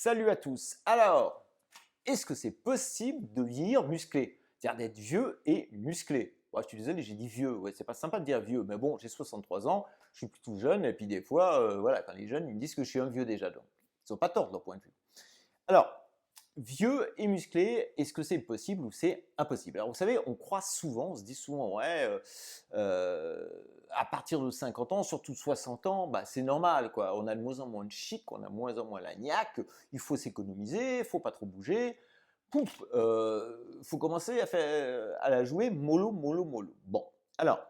Salut à tous. Alors, est-ce que c'est possible de vieillir musclé? C'est-à-dire d'être vieux et musclé? Ouais, je suis désolé, j'ai dit vieux. Ouais, c'est pas sympa de dire vieux, mais bon, j'ai 63 ans, je suis plutôt jeune, et puis des fois, voilà, quand les jeunes, ils me disent que je suis un vieux déjà, donc ils n'ont pas tort de leur point de vue. Alors, vieux et musclé, est-ce que c'est possible ou c'est impossible? Alors vous savez, on croit souvent, on se dit souvent, ouais, à partir de 50 ans, surtout 60 ans, bah, c'est normal, quoi. On a de moins en moins de chic, on a de moins en moins la niaque, il faut s'économiser, il faut pas trop bouger. Pouf, faut commencer à la jouer mollo, mollo, mollo. Bon, alors,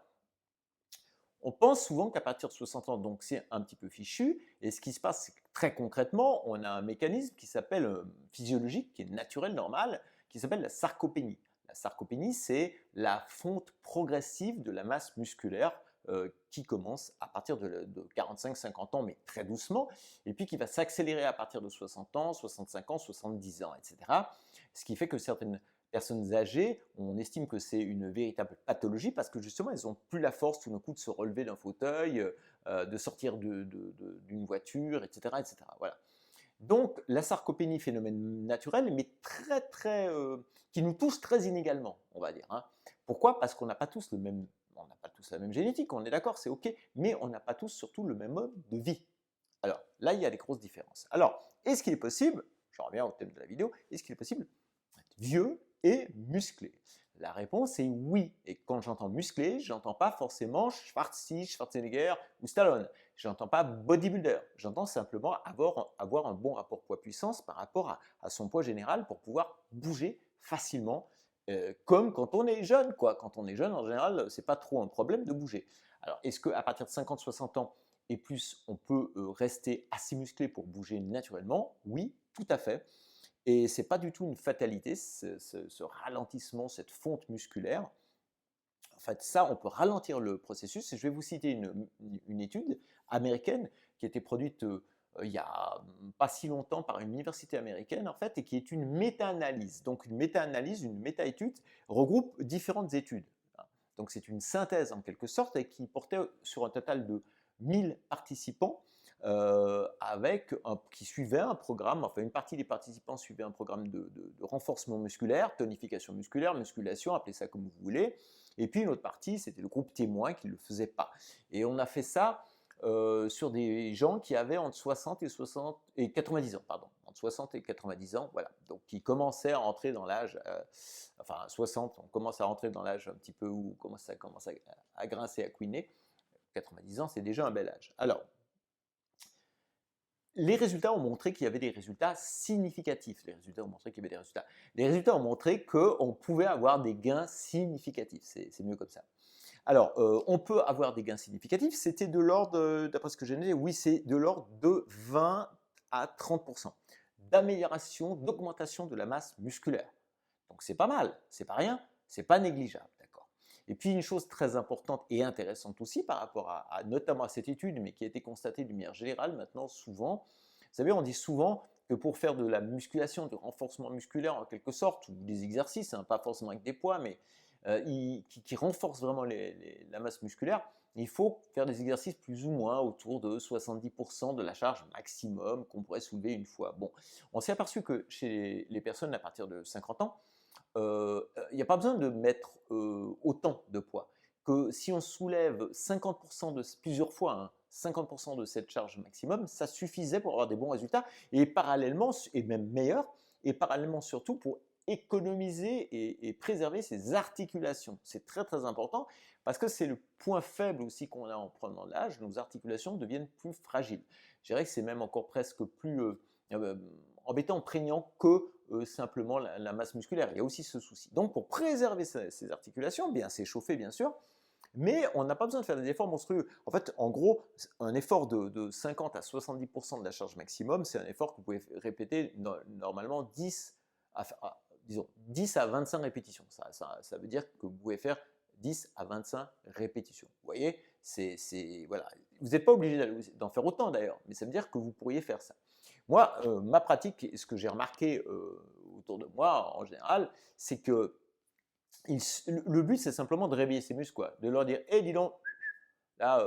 on pense souvent qu'à partir de 60 ans, donc c'est un petit peu fichu. Et ce qui se passe, c'est que très concrètement, on a un mécanisme qui s'appelle physiologique, qui est naturel, normal, qui s'appelle la sarcopénie. La sarcopénie, c'est la fonte progressive de la masse musculaire qui commence à partir de 45-50 ans, mais très doucement, et puis qui va s'accélérer à partir de 60 ans, 65 ans, 70 ans, etc. Ce qui fait que certaines personnes âgées, on estime que c'est une véritable pathologie parce que justement, elles n'ont plus la force tout d'un coup de se relever d'un fauteuil, de sortir d'une voiture, etc., etc. Voilà. Donc, la sarcopénie, phénomène naturel, mais qui nous touche très inégalement, on va dire, hein. Pourquoi? Parce qu'on n'a pas tous on n'a pas tous la même génétique, on est d'accord, c'est ok, mais on n'a pas tous surtout le même mode de vie. Alors, là, il y a des grosses différences. Alors, est-ce qu'il est possible, je reviens au thème de la vidéo, est-ce qu'il est possible d'être vieux et musclé? La réponse est oui. Et quand j'entends musclé, j'entends pas forcément Schwarzenegger ou Stallone. J'entends pas bodybuilder. J'entends simplement avoir un bon rapport poids-puissance par rapport à son poids général pour pouvoir bouger facilement, comme quand on est jeune, quoi. Quand on est jeune, en général, c'est pas trop un problème de bouger. Alors, est-ce qu'à partir de 50-60 ans et plus, on peut rester assez musclé pour bouger naturellement? Oui, tout à fait. Et ce n'est pas du tout une fatalité, ce ralentissement, cette fonte musculaire. En fait, ça, on peut ralentir le processus. Et je vais vous citer une étude américaine qui a été produite il n'y a pas si longtemps par une université américaine, en fait, et qui est une méta-analyse. Donc, une méta-analyse, une méta-étude regroupe différentes études. Donc, c'est une synthèse en quelque sorte et qui portait sur un total de 1000 participants qui suivaient un programme, enfin une partie des participants suivaient un programme de renforcement musculaire, tonification musculaire, musculation, appelez ça comme vous voulez, et puis une autre partie, c'était le groupe témoin qui ne le faisait pas. Et on a fait ça sur des gens qui avaient entre 60 et 90 ans, pardon, entre 60 et 90 ans, voilà, donc qui commençaient à entrer dans l'âge, enfin 60, on commence à rentrer dans l'âge un petit peu où ça commence à grincer, à couiner. 90 ans, c'est déjà un bel âge. Alors, les résultats ont montré qu'il y avait des résultats significatifs. Les résultats ont montré qu'il y avait des résultats. Les résultats ont montré qu'on pouvait avoir des gains significatifs. C'est mieux comme ça. Alors, on peut avoir des gains significatifs. C'était de l'ordre, d'après ce que j'ai noté, oui, c'est de l'ordre de 20 à 30% d'amélioration, d'augmentation de la masse musculaire. Donc c'est pas mal, c'est pas rien, c'est pas négligeable, d'accord. Et puis une chose très importante et intéressante aussi par rapport notamment à cette étude, mais qui a été constatée d'une manière générale maintenant souvent, vous savez, on dit souvent que pour faire de la musculation, du renforcement musculaire en quelque sorte, ou des exercices, hein, pas forcément avec des poids, mais qui renforcent vraiment la masse musculaire, il faut faire des exercices plus ou moins autour de 70% de la charge maximum qu'on pourrait soulever une fois. Bon, on s'est aperçu que chez les personnes à partir de 50 ans, il n'y a pas besoin de mettre autant de poids. Que si on soulève 50% plusieurs fois, hein, 50% de cette charge maximum, ça suffisait pour avoir des bons résultats et parallèlement, et même meilleurs, et parallèlement surtout pour économiser et préserver ses articulations. C'est très très important parce que c'est le point faible aussi qu'on a en prenant l'âge, nos articulations deviennent plus fragiles. Je dirais que c'est même encore presque plus euh, embêtant, prégnant que simplement la masse musculaire. Il y a aussi ce souci. Donc pour préserver ces articulations, bien s'échauffer bien sûr, mais on n'a pas besoin de faire des efforts monstrueux. En fait, en gros, un effort de 50 à 70% de la charge maximum, c'est un effort que vous pouvez répéter normalement 10 à 25 répétitions. Ça veut dire que vous pouvez faire 10 à 25 répétitions. Vous voyez, voilà. Vous n'êtes pas obligé d'en faire autant d'ailleurs, mais ça veut dire que vous pourriez faire ça. Moi, ma pratique, et ce que j'ai remarqué autour de moi en général, c'est que le but, c'est simplement de réveiller ses muscles, quoi. De leur dire, hé, dis donc, là,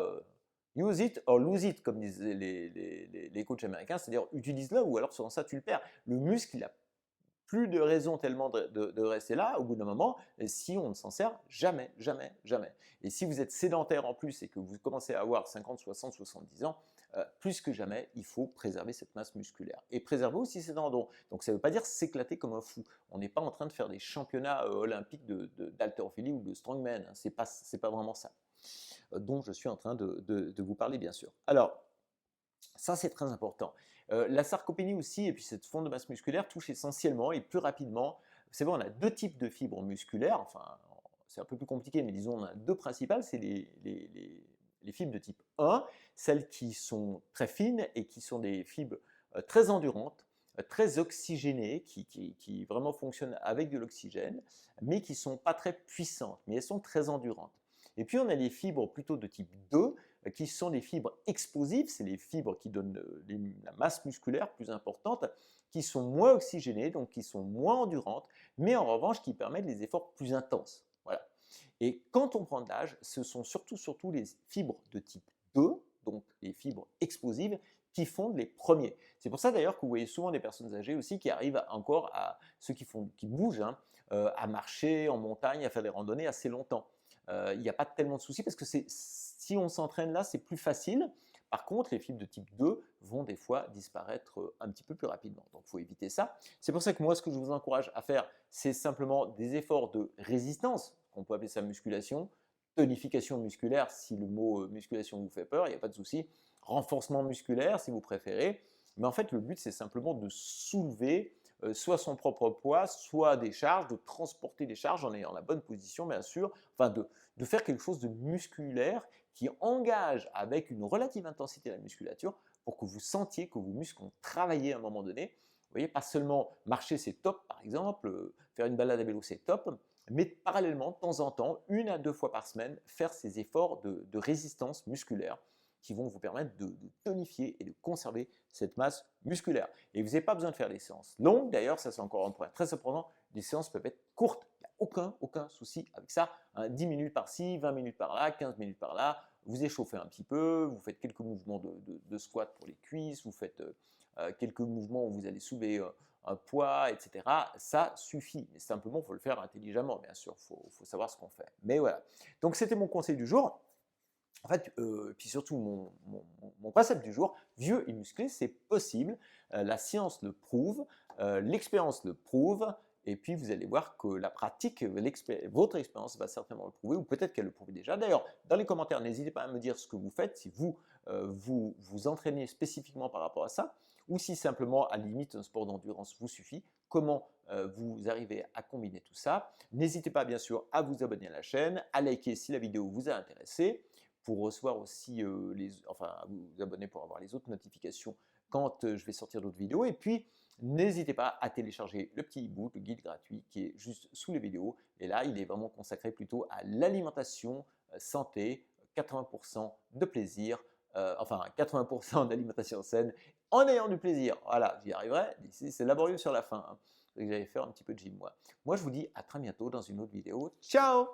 Use it or lose it, comme disent les coachs américains, c'est-à-dire utilise-le ou alors sans ça tu le perds. Le muscle, il a plus de raison tellement de rester là au bout d'un moment si on ne s'en sert jamais, jamais, jamais. Et si vous êtes sédentaire en plus et que vous commencez à avoir 50, 60, 70 ans, plus que jamais, il faut préserver cette masse musculaire. Et préserver aussi ses tendons. Donc ça ne veut pas dire s'éclater comme un fou. On n'est pas en train de faire des championnats olympiques d'haltérophilie ou de strongman. Hein. C'est pas vraiment ça dont je suis en train de vous parler, bien sûr. Alors, ça, c'est très important. La sarcopénie aussi, et puis cette fonte de masse musculaire, touche essentiellement et plus rapidement. C'est vrai, on a deux types de fibres musculaires, enfin, c'est un peu plus compliqué, mais disons, on a deux principales, c'est les fibres de type 1, celles qui sont très fines et qui sont des fibres très endurantes, très oxygénées, qui vraiment fonctionnent avec de l'oxygène, mais qui ne sont pas très puissantes, mais elles sont très endurantes. Et puis on a les fibres plutôt de type 2, qui sont des fibres explosives, c'est les fibres qui donnent la masse musculaire plus importante, qui sont moins oxygénées, donc qui sont moins endurantes, mais en revanche qui permettent des efforts plus intenses. Voilà. Et quand on prend de l'âge, ce sont surtout les fibres de type 2, donc les fibres explosives, qui fondent les premiers. C'est pour ça d'ailleurs que vous voyez souvent des personnes âgées aussi qui arrivent encore à, ceux qui bougent, hein, à marcher en montagne, à faire des randonnées assez longtemps. Il n'y a pas tellement de soucis parce que si on s'entraîne là, c'est plus facile. Par contre, les fibres de type 2 vont des fois disparaître un petit peu plus rapidement. Donc, il faut éviter ça. C'est pour ça que moi, ce que je vous encourage à faire, c'est simplement des efforts de résistance, qu'on peut appeler ça musculation, tonification musculaire, si le mot musculation vous fait peur, il n'y a pas de souci, renforcement musculaire, si vous préférez. Mais en fait, le but, c'est simplement de soulever soit son propre poids, soit des charges, de transporter des charges en ayant la bonne position, bien sûr, enfin de faire quelque chose de musculaire qui engage avec une relative intensité la musculature pour que vous sentiez que vos muscles ont travaillé à un moment donné. Vous voyez, pas seulement marcher, c'est top, par exemple, faire une balade à vélo, c'est top, mais parallèlement, de temps en temps, 1 à 2 fois par semaine, faire ces efforts de résistance musculaire qui vont vous permettre de tonifier et de conserver cette masse musculaire. Et vous n'avez pas besoin de faire des séances longues, d'ailleurs, ça c'est encore un point très important, les séances peuvent être courtes, il n'y a aucun souci avec ça, hein, 10 minutes par-ci, 20 minutes par-là, 15 minutes par-là, vous échauffez un petit peu, vous faites quelques mouvements de squat pour les cuisses, vous faites quelques mouvements où vous allez soulever un poids, etc. Ça suffit, mais simplement, il faut le faire intelligemment, bien sûr, il faut savoir ce qu'on fait. Mais voilà, donc c'était mon conseil du jour. En fait, puis surtout mon concept du jour, vieux et musclé, c'est possible. La science le prouve, l'expérience le prouve, et puis vous allez voir que la pratique, votre expérience va certainement le prouver, ou peut-être qu'elle le prouve déjà. D'ailleurs, dans les commentaires, n'hésitez pas à me dire ce que vous faites, si vous entraînez spécifiquement par rapport à ça, ou si simplement, à la limite, un sport d'endurance vous suffit. Comment vous arrivez à combiner tout ça. N'hésitez pas, bien sûr, à vous abonner à la chaîne, à liker si la vidéo vous a intéressé, pour recevoir aussi à vous abonner pour avoir les autres notifications quand je vais sortir d'autres vidéos. Et puis, n'hésitez pas à télécharger le petit e-book, le guide gratuit qui est juste sous les vidéos. Et là, il est vraiment consacré plutôt à l'alimentation santé, 80% de plaisir, 80% d'alimentation saine, en ayant du plaisir. Voilà, j'y arriverai. Ici, c'est laborieux sur la fin. Hein. J'allais faire un petit peu de gym, moi. Moi, je vous dis à très bientôt dans une autre vidéo. Ciao!